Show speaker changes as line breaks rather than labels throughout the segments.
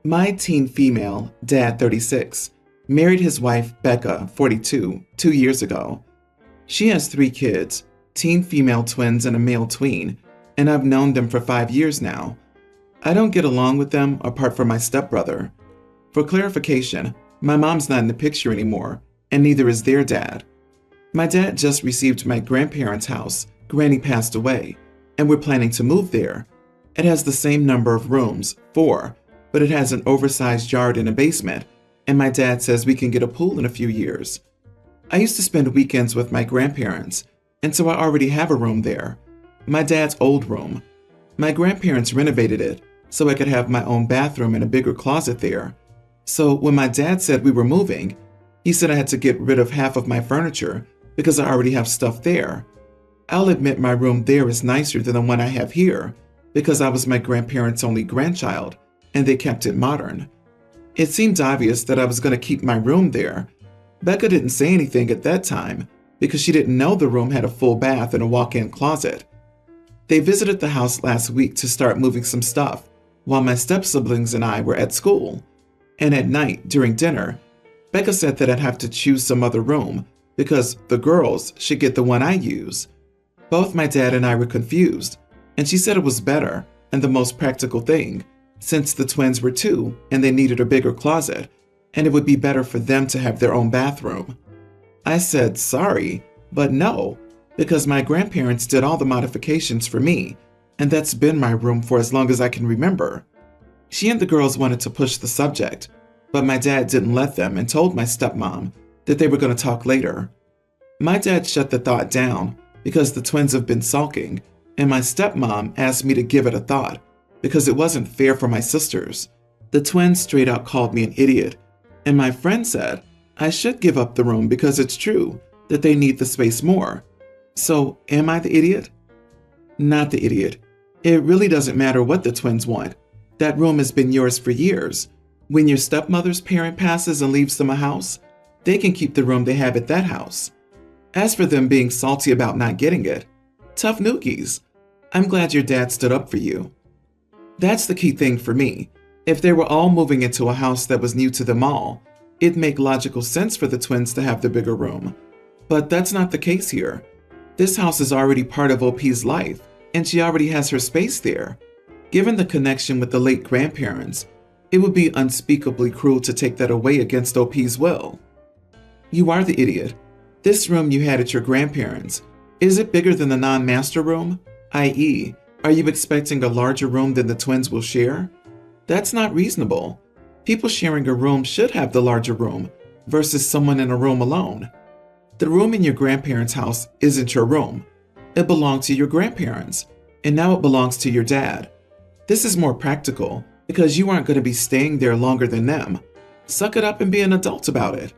My teen female, dad 36, married his wife Becca, 42, 2 years ago. She has 3 kids, teen female twins and a male tween, and I've known them for 5 years now. I don't get along with them apart from my stepbrother. For clarification, my mom's not in the picture anymore, and neither is their dad. My dad just received my grandparents' house. Granny passed away, and we're planning to move there. It has the same number of rooms, 4, but it has an oversized yard and a basement, and my dad says we can get a pool in a few years. I used to spend weekends with my grandparents, and so I already have a room there. My dad's old room. My grandparents renovated it so I could have my own bathroom and a bigger closet there. So when my dad said we were moving, he said I had to get rid of half of my furniture because I already have stuff there. I'll admit my room there is nicer than the one I have here because I was my grandparents' only grandchild and they kept it modern. It seemed obvious that I was going to keep my room there. Becca didn't say anything at that time because she didn't know the room had a full bath and a walk-in closet. They visited the house last week to start moving some stuff while my step-siblings and I were at school. And at night, during dinner, Becca said that I'd have to choose some other room because the girls should get the one I use. Both my dad and I were confused, and she said it was better and the most practical thing, since the twins were 2 and they needed a bigger closet, and it would be better for them to have their own bathroom. I said sorry, but no, because my grandparents did all the modifications for me, and that's been my room for as long as I can remember. She and the girls wanted to push the subject, but my dad didn't let them and told my stepmom that they were going to talk later. My dad shut the thought down because the twins have been sulking, and my stepmom asked me to give it a thought because it wasn't fair for my sisters. The twins straight out called me an idiot, and my friend said I should give up the room because it's true that they need the space more. So, am I the idiot? Not the idiot. It really doesn't matter what the twins want. That room has been yours for years. When your stepmother's parent passes and leaves them a house, they can keep the room they have at that house. As for them being salty about not getting it, tough noogies. I'm glad your dad stood up for you. That's the key thing for me. If they were all moving into a house that was new to them all, it'd make logical sense for the twins to have the bigger room. But that's not the case here. This house is already part of OP's life, and she already has her space there. Given the connection with the late grandparents, it would be unspeakably cruel to take that away against OP's will. You are the idiot. This room you had at your grandparents', is it bigger than the non-master room? I.e., are you expecting a larger room than the twins will share? That's not reasonable. People sharing a room should have the larger room versus someone in a room alone. The room in your grandparents' house isn't your room. It belonged to your grandparents, and now it belongs to your dad. This is more practical because you aren't going to be staying there longer than them. Suck it up and be an adult about it.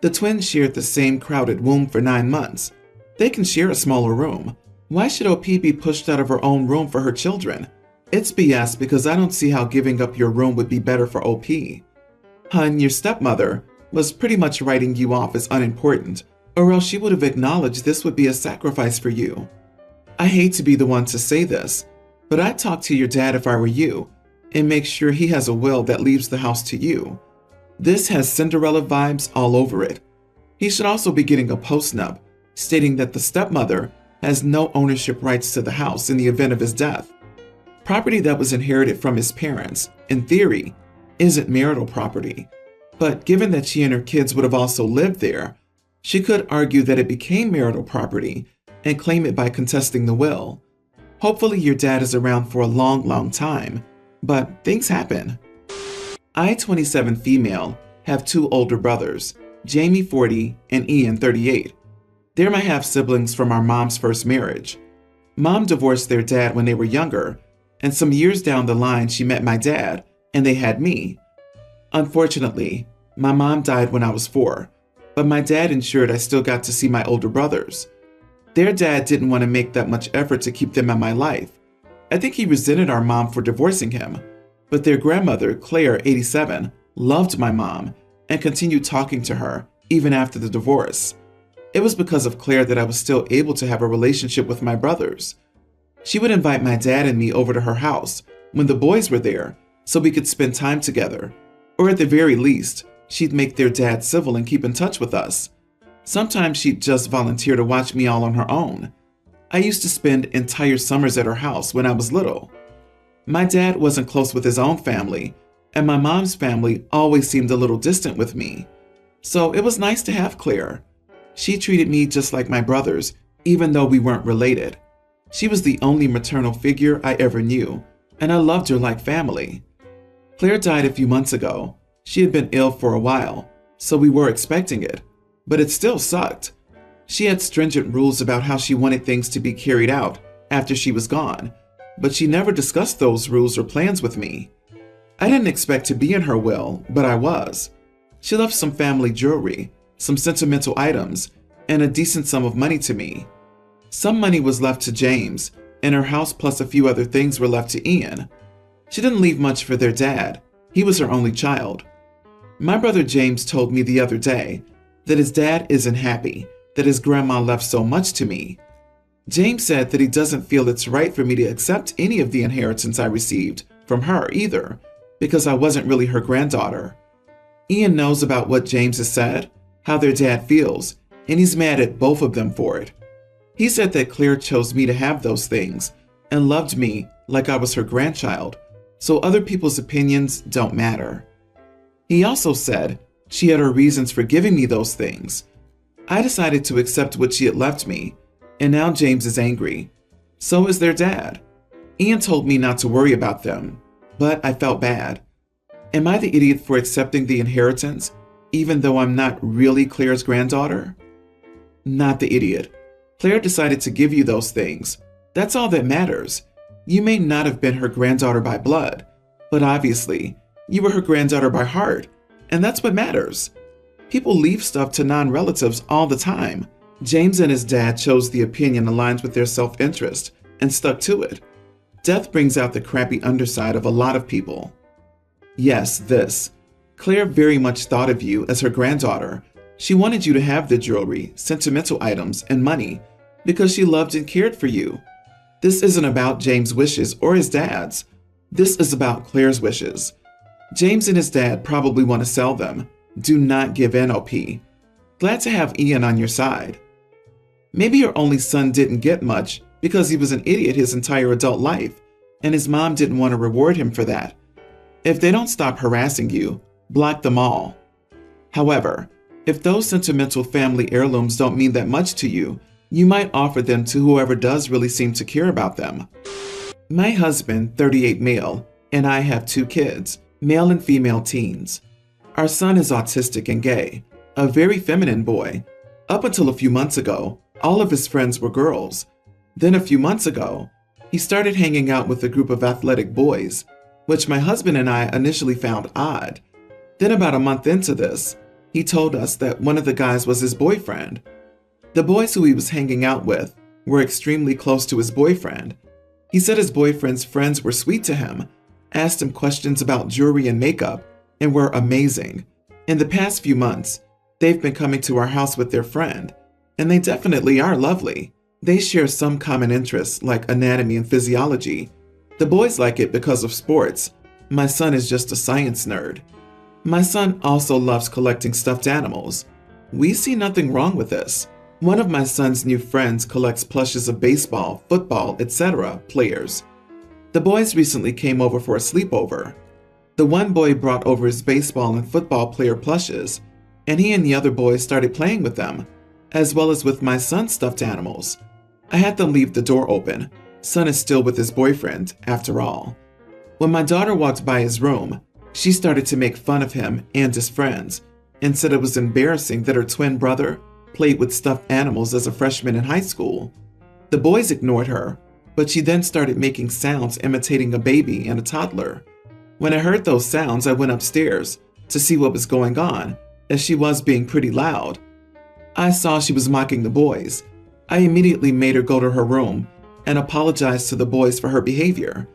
The twins shared the same crowded womb for 9 months. They can share a smaller room. Why should OP be pushed out of her own room for her children? It's BS because I don't see how giving up your room would be better for OP. Hun, your stepmother was pretty much writing you off as unimportant, or else she would have acknowledged this would be a sacrifice for you. I hate to be the one to say this, but I'd talk to your dad if I were you, and make sure he has a will that leaves the house to you. This has Cinderella vibes all over it. He should also be getting a postnup, stating that the stepmother has no ownership rights to the house in the event of his death. Property that was inherited from his parents, in theory, isn't marital property. But given that she and her kids would have also lived there, she could argue that it became marital property and claim it by contesting the will. Hopefully your dad is around for a long, long time, but things happen. I, 27 female, have 2 older brothers, Jamie 40 and Ian 38. They're my half-siblings from our mom's first marriage. Mom divorced their dad when they were younger, and some years down the line she met my dad, and they had me. Unfortunately, my mom died when I was 4, but my dad ensured I still got to see my older brothers. Their dad didn't want to make that much effort to keep them in my life. I think he resented our mom for divorcing him, but their grandmother, Claire, 87, loved my mom and continued talking to her even after the divorce. It was because of Claire that I was still able to have a relationship with my brothers. She would invite my dad and me over to her house when the boys were there so we could spend time together. Or at the very least, she'd make their dad civil and keep in touch with us. Sometimes she'd just volunteer to watch me all on her own. I used to spend entire summers at her house when I was little. My dad wasn't close with his own family, and my mom's family always seemed a little distant with me. So it was nice to have Claire. She treated me just like my brothers, even though we weren't related. She was the only maternal figure I ever knew, and I loved her like family. Claire died a few months ago. She had been ill for a while, so we were expecting it, but it still sucked. She had stringent rules about how she wanted things to be carried out after she was gone, but she never discussed those rules or plans with me. I didn't expect to be in her will, but I was. She left some family jewelry, some sentimental items, and a decent sum of money to me. Some money was left to James, and her house plus a few other things were left to Ian. She didn't leave much for their dad. He was her only child. My brother James told me the other day that his dad isn't happy that his grandma left so much to me. James said that he doesn't feel it's right for me to accept any of the inheritance I received from her either, because I wasn't really her granddaughter. Ian knows about what James has said, how their dad feels, and he's mad at both of them for it. He said that Claire chose me to have those things and loved me like I was her grandchild, so other people's opinions don't matter. He also said she had her reasons for giving me those things. I decided to accept what she had left me, and now James is angry. So is their dad. Ian told me not to worry about them, but I felt bad. Am I the idiot for accepting the inheritance, even though I'm not really Claire's granddaughter? Not the idiot. Claire decided to give you those things. That's all that matters. You may not have been her granddaughter by blood, but obviously, you were her granddaughter by heart, and that's what matters. People leave stuff to non-relatives all the time. James and his dad chose the opinion aligned with their self-interest and stuck to it. Death brings out the crappy underside of a lot of people. Yes, this. Claire very much thought of you as her granddaughter. She wanted you to have the jewelry, sentimental items, and money because she loved and cared for you. This isn't about James' wishes or his dad's. This is about Claire's wishes. James and his dad probably want to sell them. Do not give in, OP. Glad to have Ian on your side. Maybe your only son didn't get much because he was an idiot his entire adult life, and his mom didn't want to reward him for that. If they don't stop harassing you, block them all. However, if those sentimental family heirlooms don't mean that much to you, you might offer them to whoever does really seem to care about them. My husband, 38 male, and I have 2 kids, male and female teens. Our son is autistic and gay, a very feminine boy. Up until a few months ago, all of his friends were girls. Then a few months ago, he started hanging out with a group of athletic boys, which my husband and I initially found odd. Then about a month into this, he told us that one of the guys was his boyfriend. The boys who he was hanging out with were extremely close to his boyfriend. He said his boyfriend's friends were sweet to him, asked him questions about jewelry and makeup, and were amazing. In the past few months, they've been coming to our house with their friend, and they definitely are lovely. They share some common interests like anatomy and physiology. The boys like it because of sports. My son is just a science nerd. My son also loves collecting stuffed animals. We see nothing wrong with this. One of my son's new friends collects plushes of baseball, football, etc. players. The boys recently came over for a sleepover. The one boy brought over his baseball and football player plushes, and he and the other boys started playing with them, as well as with my son's stuffed animals. I had them leave the door open. Son is still with his boyfriend, after all. When my daughter walked by his room, she started to make fun of him and his friends, and said it was embarrassing that her twin brother played with stuffed animals as a freshman in high school. The boys ignored her, but she then started making sounds imitating a baby and a toddler. When I heard those sounds, I went upstairs to see what was going on, as she was being pretty loud. I saw she was mocking the boys. I immediately made her go to her room and apologized to the boys for her behavior.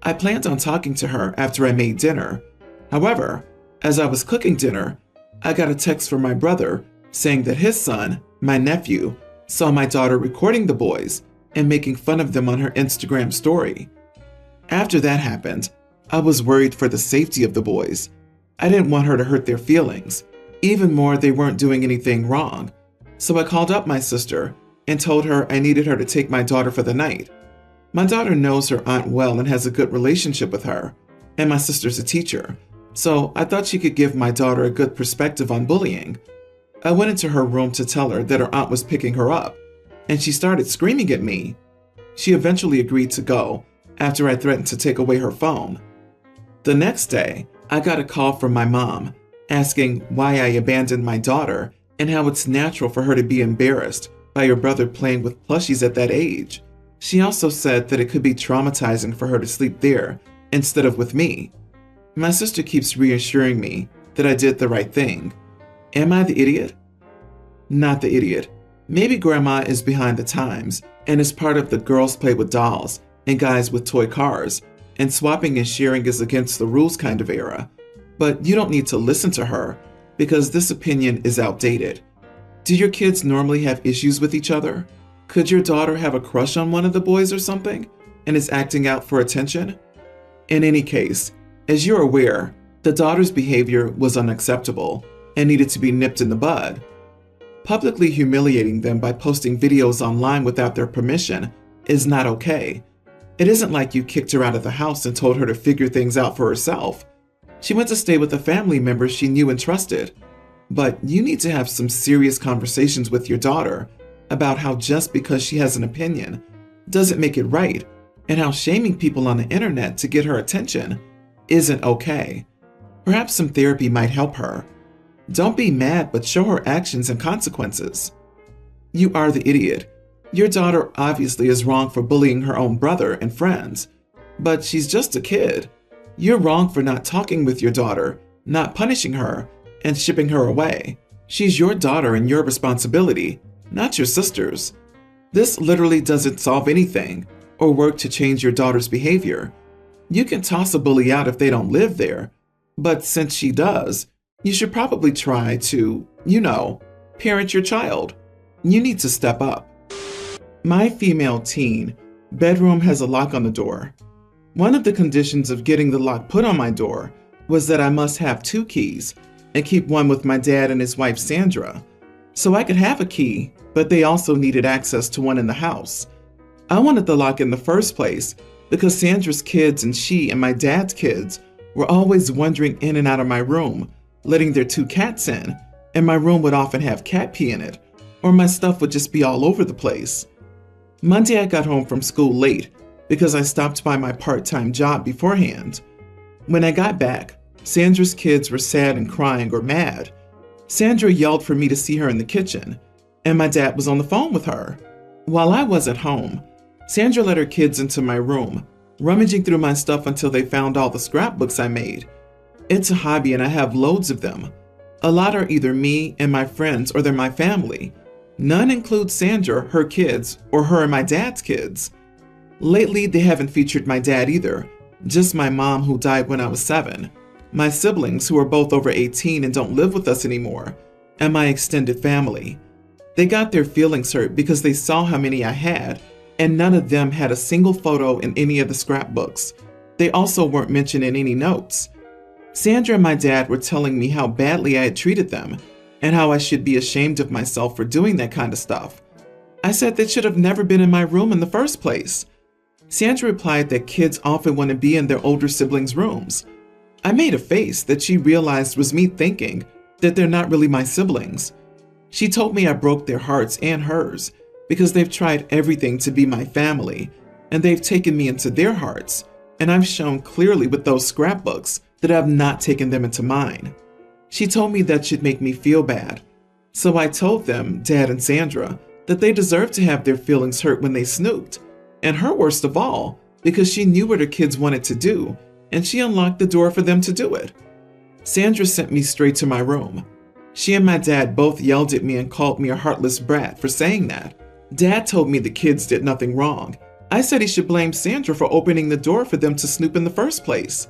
I planned on talking to her after I made dinner. However, as I was cooking dinner, I got a text from my brother saying that his son, my nephew, saw my daughter recording the boys and making fun of them on her Instagram story. After that happened, I was worried for the safety of the boys. I didn't want her to hurt their feelings. Even more, they weren't doing anything wrong. So I called up my sister and told her I needed her to take my daughter for the night. My daughter knows her aunt well and has a good relationship with her, and my sister's a teacher, so I thought she could give my daughter a good perspective on bullying. I went into her room to tell her that her aunt was picking her up, and she started screaming at me. She eventually agreed to go after I threatened to take away her phone. The next day, I got a call from my mom asking why I abandoned my daughter and how it's natural for her to be embarrassed by her brother playing with plushies at that age. She also said that it could be traumatizing for her to sleep there instead of with me. My sister keeps reassuring me that I did the right thing. Am I the idiot? Not the idiot. Maybe grandma is behind the times and is part of the girls play with dolls and guys with toy cars, and swapping and sharing is against the rules kind of era. But you don't need to listen to her because this opinion is outdated. Do your kids normally have issues with each other? Could your daughter have a crush on one of the boys or something and is acting out for attention? In any case, as you're aware, the daughter's behavior was unacceptable and needed to be nipped in the bud. Publicly humiliating them by posting videos online without their permission is not okay. It isn't like you kicked her out of the house and told her to figure things out for herself. She went to stay with a family member she knew and trusted. But you need to have some serious conversations with your daughter about how just because she has an opinion doesn't make it right, and how shaming people on the internet to get her attention isn't okay. Perhaps some therapy might help her. Don't be mad, but show her actions and consequences. You are the idiot. Your daughter obviously is wrong for bullying her own brother and friends, but she's just a kid. You're wrong for not talking with your daughter, not punishing her, and shipping her away. She's your daughter and your responsibility, not your sister's. This literally doesn't solve anything or work to change your daughter's behavior. You can toss a bully out if they don't live there, but since she does, you should probably try to, parent your child. You need to step up. My female teen bedroom has a lock on the door. One of the conditions of getting the lock put on my door was that I must have 2 keys and keep one with my dad and his wife Sandra. So I could have a key, but they also needed access to one in the house. I wanted the lock in the first place because Sandra's kids and she and my dad's kids were always wandering in and out of my room, letting their 2 cats in, and my room would often have cat pee in it, or my stuff would just be all over the place. Monday I got home from school late because I stopped by my part-time job beforehand. When I got back, Sandra's kids were sad and crying or mad. Sandra yelled for me to see her in the kitchen, and my dad was on the phone with her. While I wasn't home, Sandra let her kids into my room, rummaging through my stuff until they found all the scrapbooks I made. It's a hobby and I have loads of them. A lot are either me and my friends or they're my family. None include Sandra, her kids, or her and my dad's kids. Lately, they haven't featured my dad either, just my mom who died when I was 7, my siblings who are both over 18 and don't live with us anymore, and my extended family. They got their feelings hurt because they saw how many I had, and none of them had a single photo in any of the scrapbooks. They also weren't mentioned in any notes. Sandra and my dad were telling me how badly I had treated them, and how I should be ashamed of myself for doing that kind of stuff. I said they should have never been in my room in the first place. Sandra replied that kids often want to be in their older siblings' rooms. I made a face that she realized was me thinking that they're not really my siblings. She told me I broke their hearts and hers because they've tried everything to be my family, and they've taken me into their hearts, and I've shown clearly with those scrapbooks that I've not taken them into mine. She told me that should make me feel bad. So I told them, Dad and Sandra, that they deserved to have their feelings hurt when they snooped. And her worst of all, because she knew what her kids wanted to do, and she unlocked the door for them to do it. Sandra sent me straight to my room. She and my dad both yelled at me and called me a heartless brat for saying that. Dad told me the kids did nothing wrong. I said he should blame Sandra for opening the door for them to snoop in the first place.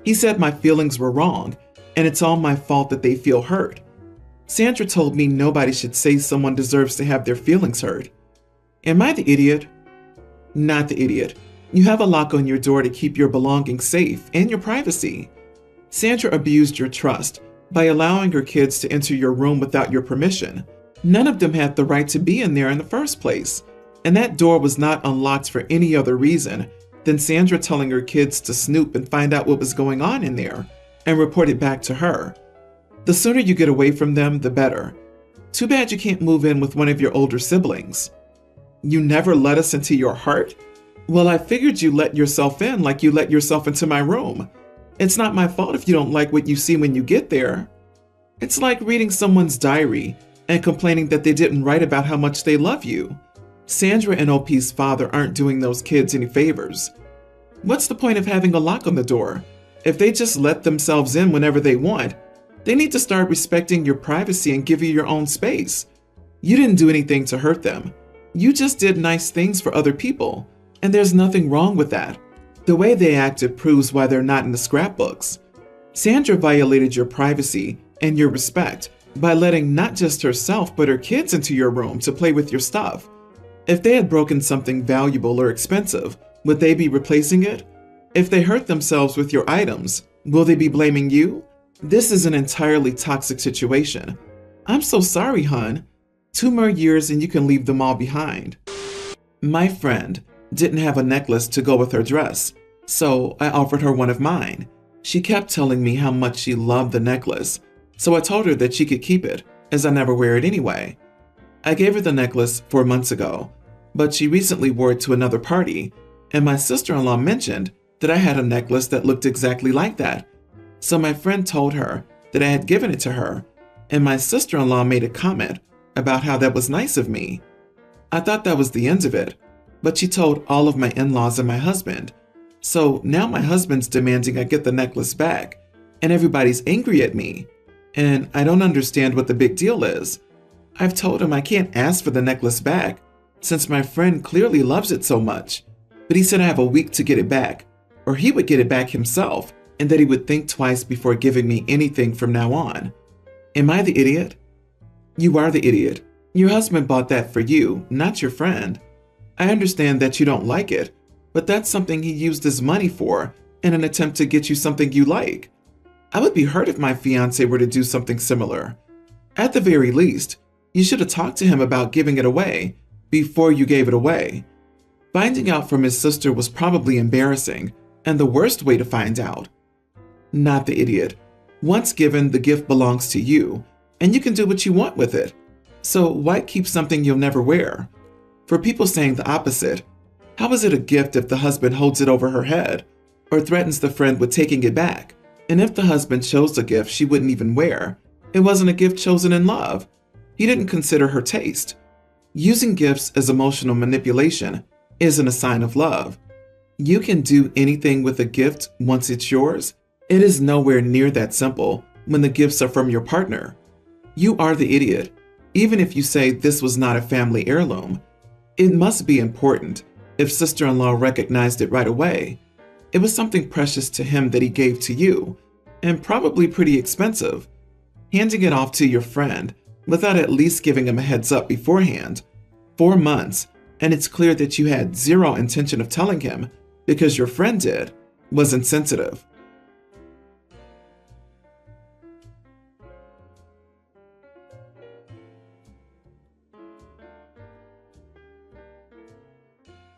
He said my feelings were wrong, and it's all my fault that they feel hurt. Sandra told me nobody should say someone deserves to have their feelings hurt. Am I the idiot? Not the idiot. You have a lock on your door to keep your belongings safe and your privacy. Sandra abused your trust by allowing her kids to enter your room without your permission. None of them had the right to be in there in the first place, and that door was not unlocked for any other reason than Sandra telling her kids to snoop and find out what was going on in there and report it back to her. The sooner you get away from them, the better. Too bad you can't move in with one of your older siblings. You never let us into your heart? Well, I figured you let yourself in like you let yourself into my room. It's not my fault if you don't like what you see when you get there. It's like reading someone's diary and complaining that they didn't write about how much they love you. Sandra and OP's father aren't doing those kids any favors. What's the point of having a lock on the door? If they just let themselves in whenever they want, they need to start respecting your privacy and give you your own space. You didn't do anything to hurt them. You just did nice things for other people, and there's nothing wrong with that. The way they acted proves why they're not in the scrapbooks. Sandra violated your privacy and your respect by letting not just herself but her kids into your room to play with your stuff. If they had broken something valuable or expensive, would they be replacing it? If they hurt themselves with your items, will they be blaming you? This is an entirely toxic situation. I'm so sorry, hon. 2 more years and you can leave them all behind. My friend didn't have a necklace to go with her dress, so I offered her one of mine. She kept telling me how much she loved the necklace, so I told her that she could keep it, as I never wear it anyway. I gave her the necklace 4 months ago, but she recently wore it to another party, and my sister-in-law mentioned that I had a necklace that looked exactly like that. So my friend told her that I had given it to her, and my sister-in-law made a comment about how that was nice of me. I thought that was the end of it, but she told all of my in-laws and my husband. So now my husband's demanding I get the necklace back, and everybody's angry at me, and I don't understand what the big deal is. I've told him I can't ask for the necklace back, since my friend clearly loves it so much, but he said I have a week to get it back, or he would get it back himself, and that he would think twice before giving me anything from now on. Am I the idiot? You are the idiot. Your husband bought that for you, not your friend. I understand that you don't like it, but that's something he used his money for in an attempt to get you something you like. I would be hurt if my fiance were to do something similar. At the very least, you should have talked to him about giving it away before you gave it away. Finding out from his sister was probably embarrassing and the worst way to find out. Not the idiot. Once given, the gift belongs to you, and you can do what you want with it. So why keep something you'll never wear? For people saying the opposite, how is it a gift if the husband holds it over her head or threatens the friend with taking it back? And if the husband chose a gift she wouldn't even wear, it wasn't a gift chosen in love. He didn't consider her taste. Using gifts as emotional manipulation isn't a sign of love. You can do anything with a gift once it's yours. It is nowhere near that simple when the gifts are from your partner. You are the idiot, even if you say this was not a family heirloom. It must be important if sister-in-law recognized it right away. It was something precious to him that he gave to you, and probably pretty expensive. Handing it off to your friend without at least giving him a heads up beforehand. 4 months, and it's clear that you had zero intention of telling him because your friend did, was insensitive.